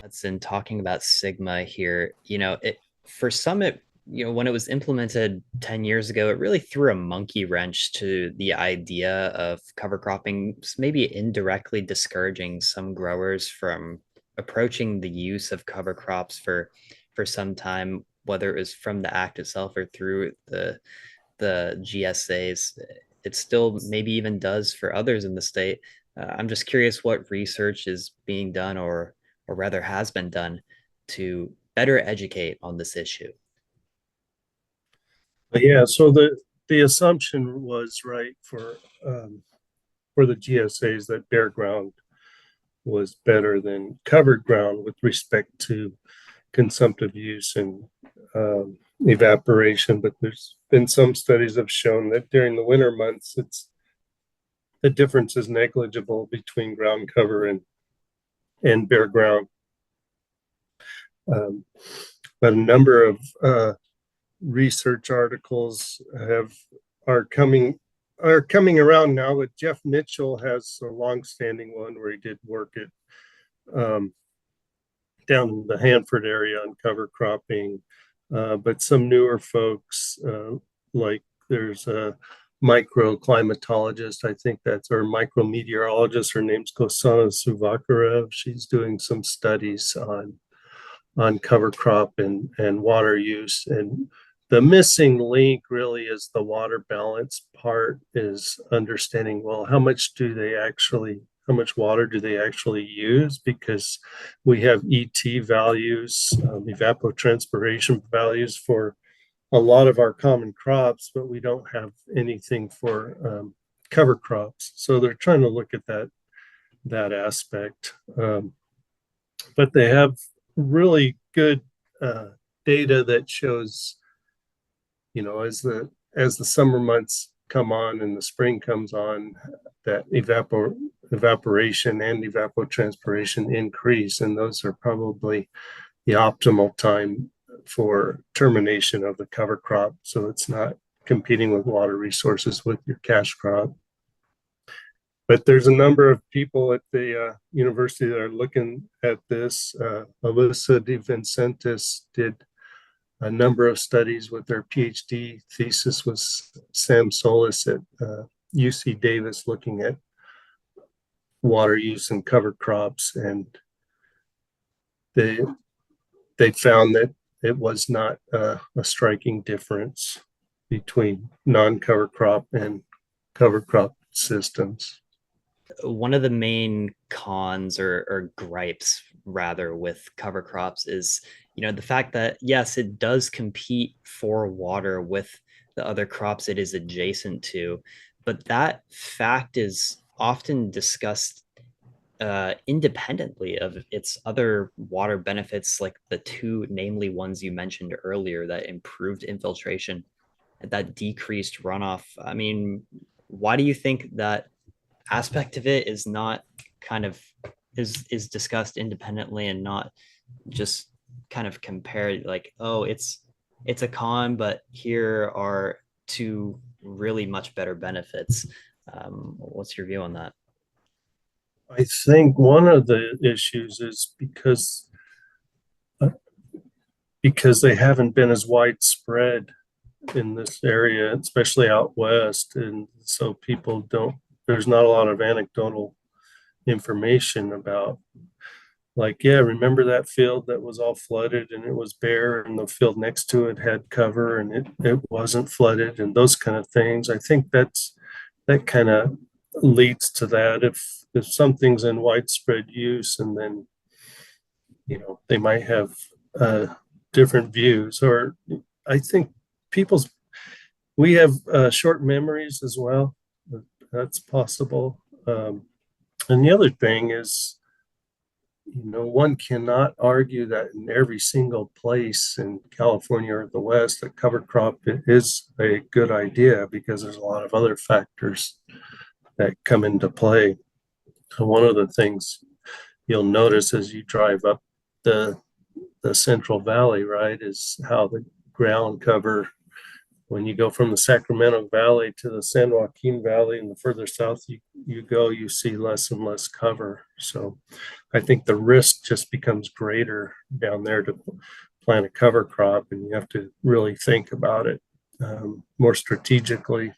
Hudson, talking about Sigma here. For some, when it was implemented 10 years ago, it really threw a monkey wrench to the idea of cover cropping, maybe indirectly discouraging some growers from approaching the use of cover crops for some time, whether it was from the act itself or through the GSAs. It still maybe even does for others in the state. I'm just curious what research is being done, or rather has been done, to better educate on this issue. Yeah, so the assumption was right for the GSAs that bare ground was better than covered ground with respect to consumptive use and evaporation. But there's been some studies have shown that during the winter months, the difference is negligible between ground cover and bare ground. Um, but a number of research articles are coming around now. But Jeff Mitchell has a long-standing one where he did work at down in the Hanford area on cover cropping. But some newer folks, like there's a microclimatologist, I think that's, or micrometeorologist. Her name's Kosana Suvakarev. She's doing some studies on cover crop and water use. And the missing link really is the water balance part, is understanding, well, how much water do they actually use? Because we have ET values, evapotranspiration values for a lot of our common crops, but we don't have anything for cover crops. So they're trying to look at that aspect. But they have really good data that shows, as the summer months come on and the spring comes on, that evaporation and evapotranspiration increase, and those are probably the optimal time for termination of the cover crop, so it's not competing with water resources with your cash crop. But there's a number of people at the university that are looking at this. Alyssa De Vincentis did a number of studies with their PhD thesis, was Sam Solis at UC Davis, looking at water use and cover crops, and they found that it was not a striking difference between non-cover crop and cover crop systems. One of the main cons, or gripes rather, with cover crops is, the fact that yes, it does compete for water with the other crops it is adjacent to, but that fact is often discussed independently of its other water benefits, like the two namely ones you mentioned earlier, that improved infiltration and that decreased runoff. I mean, why do you think that aspect of it is not kind of is discussed independently and not just kind of compared, like, oh, it's a con, but here are two really much better benefits? What's your view on that? I think one of the issues is because they haven't been as widespread in this area, especially out west, and so people don't. There's not a lot of anecdotal information about, like, yeah, remember that field that was all flooded and it was bare, and the field next to it had cover and it wasn't flooded, and those kind of things. I think that kind of leads to that. If something's in widespread use, and then they might have different views, or I think people's we have short memories as well. That's possible. And the other thing is, one cannot argue that in every single place in California or the West that cover crop is a good idea, because there's a lot of other factors that come into play. So one of the things you'll notice as you drive up the Central Valley, right, is how the ground cover when you go from the Sacramento Valley to the San Joaquin Valley, and the further south you go, you see less and less cover. So I think the risk just becomes greater down there to plant a cover crop, and you have to really think about it more strategically